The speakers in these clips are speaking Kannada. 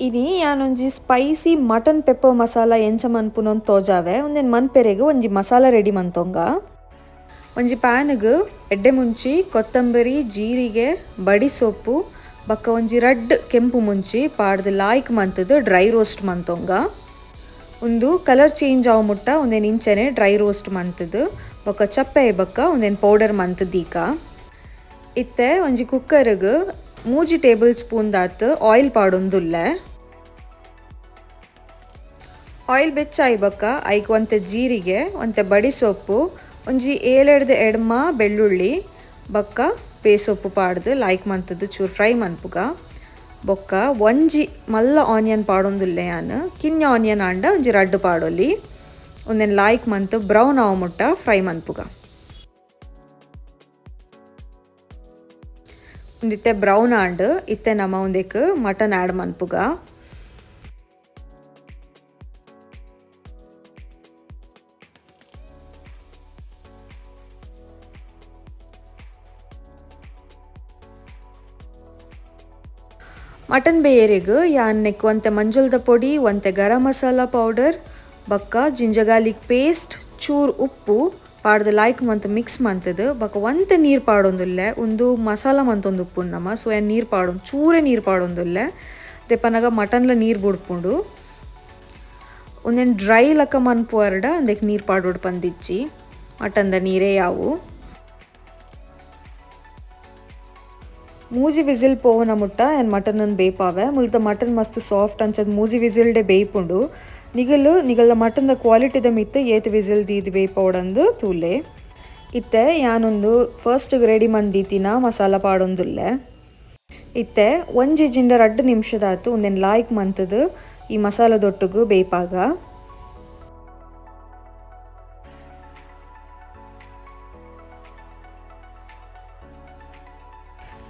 ఇది యానొಂಜಿ ಸ್ಪೈಸಿ ಮಟನ್ ಪೆಪ್ಪರ್ ಮಸಾಲ ಎಂಚ ಮನ್ಪುನೊಂದು ತೋಜಾವೆ ಒಂದೇನು ಮನ್ಪೆರೆಗ್ ಒಂಜಿ ಮಸಾಲ ರೆಡಿ ಮಂತೊಂಗ. ಒಂಜಿ ಪ್ಯಾನ್ಗ್ ಎಡ್ಡೆ ಮುಂಚಿ ಕೊತ್ತಂಬರಿ ಜೀರಿಗೆ ಬಡಿ ಸೊಪ್ಪು ಬೊಕ್ಕ ಒಂಜಿ ರಡ್ಡ್ ಕೆಂಪು ಮುಂಚಿ ಪಾಡ್ದು ಲಾಯ್ಕ್ ಮಂತುದು ಡ್ರೈ ರೋಸ್ಟ್ ಮಂತೊಂಗ. ಒಂದು ಕಲರ್ ಚೇಂಜ್ ಆವ ಮುಟ್ಟ ಒಂದೇನು ಇಂಚನೆ ಡ್ರೈ ರೋಸ್ಟ್ ಮಂತುದು ಬೊಕ್ಕ ಚಪ್ಪೆ ಬೊಕ್ಕ ಒಂದೇನು ಪೌಡರ್ ಮಂತುದೀಕ. ಇತ್ತೆ ಒಂಜಿ ಕುಕ್ಕರ್ಗ್ 3 ಟೇಬಲ್ ಸ್ಪೂನ್ ದಾತ್ ಆಯಿಲ್ ಪಾಡೊಂದುಲ್ಲೆ. ಆಯಿಲ್ ಬೆಚ್ಚಾಯಿ ಬೊಕ್ಕ ಐಕ್ ಒಂತೆ ಜೀರಿಗೆ ಒಂತೆ ಬಡಿ ಸೊಪ್ಪು ಒಂಜಿ 7 ಎಡ್ಮ ಬೆಳ್ಳುಳ್ಳಿ ಬೊಕ್ಕ ಬೇಸೊಪ್ಪು ಪಾಡ್ದು ಲೈಕ್ ಮಂತದ್ದು ಚೂರು ಫ್ರೈ ಮನ್ಪುಗ. ಬೊಕ್ಕ ಒಂಜಿ ಮಲ್ಲ ಆನಿಯನ್ ಪಾಡೊಂದುಲ್ಲೆ ಯಾನ್ ಕಿನ್ಯ ಆನಿಯನ್ ಆಂಡ ಒಂಜಿ ರಡ್ಡ್ ಪಾಡೊಲಿ ಒಂದೇನು ಲೈಕ್ ಮಂತ್ ಬ್ರೌನ್ ಆವ ಮುಟ್ಟ ಫ್ರೈ ಮನ್ಪುಗ. ಒಂದಿತ್ತೆ ಬ್ರೌನ್ ಆಂಡ್ ಇತ್ತೆ ನಮ ಒಂದೇಕ್ ಮಟನ್ ಆ್ಯಡ್ ಮನ್ಪುಗ. ಮಟನ್ ಬೇಯರೆಗ್ ಯಾನ್ನೆಕ್ ಒಂತೆ ಮಂಜುಲ್ದ ಪೊಡಿ ಒಂತೆ ಗರಂ ಮಸಾಲ ಪೌಡರ್ ಬೊಕ್ಕ ಜಿಂಜರ್ ಗಾರ್ಲಿಕ್ ಪೇಸ್ಟ್ ಚೂರು ಉಪ್ಪು ಪಾಡ್ದು ಲೈಕ್ ಮಂತ್ ಮಿಕ್ಸ್ ಮಂತದು ಬೊಕ್ಕ ಒಂತೆ ನೀರು ಪಾಡೊಂದುಲ್ಲೆ ಒಂದು ಮಸಾಲ ಮಂತೊಂದು ಉಪ್ಪು ನಮ ಸೊ ಏನು ನೀರು ಪಾಡೊಂದು ಚೂರೆ ನೀರು ಪಾಡೊಂದುಲ್ಲೆ ದೆಪ್ಪನಾಗ ಮಟನ್ಲ ನೀರು ಬುಡ್ಪುಂಡು ಒಂದೇನು ಡ್ರೈ ಲಕ ಮನ್ಪುವರ್ಡ ಅಂದಕ್ಕೆ ನೀರು ಪಾಡೋಡು ಪಂದಿಚ್ಚಿ ಮಟನ್ದ ನೀರೇ ಯಾವು. 3 ವಿಸಿಲ್ ಪೋವನ ಮುಟ್ಟ ಏನು ಮಟನನ್ನು ಬೇಯ್ಪಾವೆ ಮುಲ್ತ ಮಟನ್ ಮಸ್ತ್ ಸಾಫ್ಟ್ ಅಂಚದು 3 ವಿಸಿಲ್ಡೆ ಬೇಯ್ಪುಂಡು ನಿಗಲ್ದ ಮಟನ್ದ ಕ್ವಾಲಿಟಿದ ಮಿತ್ತು 8 ವಿಸಿಲ್ ದೀದು ಬೇಯ್ಪೋಡಂದು ತೂಲೆ. ಇತ್ತೆ ಯಾನೊಂದು ಫಸ್ಟ್ ರೆಡಿ ಮಂದೀತಿನ ಮಸಾಲ ಪಾಡೊಂದುಲ್ಲೆ. ಇತ್ತೆ ಒಂಜಿ ಜಿಂಡ 2 ನಿಮಿಷದಾತು ಒಂದೇನು ಲಾಯ್ಕ್ ಮಂತದು ಈ ಮಸಾಲದೊಟ್ಟುಗು ಬೇಯ್ಪಾಗ.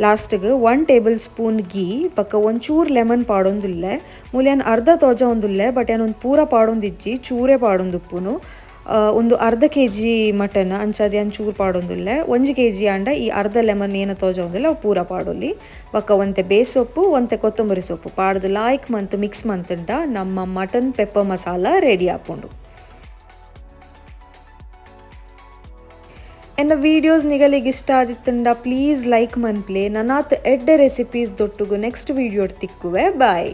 ಲಾಸ್ಟ್ಗೆ 1 ಟೇಬಲ್ ಸ್ಪೂನ್ ಗೀ ಬೊಕ್ಕ ಒಂಚೂರು ಲೆಮನ್ ಪಾಡೊಂದುಲ್ಲೆ ಮೂಲೆಯನ್ನು ಅರ್ಧ ತೋಜ ಒಂದುಲ್ಲೆ ಬಟ್ ಏನೊಂದು ಪೂರ ಪಾಡೊಂದಿಜ್ಜಿ ಚೂರೇ ಪಾಡೊಂದುಪ್ಪುನು. ಒಂದು ಅರ್ಧ kg ಮಟನ್ ಅಂಚಾದ ಚೂರು ಪಾಡೊಂದುಲ್ಲೆ 1 kg ಆಂಡ ಈ ಅರ್ಧ ಲೆಮನ್ ಏನು ತೋಜ ಒಂದಿಲ್ಲ ಅವು ಪೂರ ಪಾಡೊಲಿ ಬೊಕ್ಕ ಒಂತೆ ಬೇಸೊಪ್ಪು ಒಂತೆ ಕೊತ್ತಂಬರಿ ಸೊಪ್ಪು ಪಾಡ್ದು ಲಾಯ್ಕ್ ಮಂತ್ ಮಿಕ್ಸ್ ಮಂತುಂಡ ನಮ್ಮ ಮಟನ್ ಪೆಪ್ಪರ್ ಮಸಾಲ ರೆಡಿ ಆಪುಂಡು. ಎನ್ನ ವೀಡಿಯೋಸ್ ನಿಗಲಿಗೆ ಇಷ್ಟ ಆದಿತ್ತಂಡ ಪ್ಲೀಸ್ ಲೈಕ್ ಮನ್ಪ್ಲೆ ನನಾತ್ ಎಡ್ಡೆ ರೆಸಿಪೀಸ್ ದೊಟ್ಟುಗು ನೆಕ್ಸ್ಟ್ ವೀಡಿಯೋ ತಿಕ್ಕುವೆ ಬಾಯ್.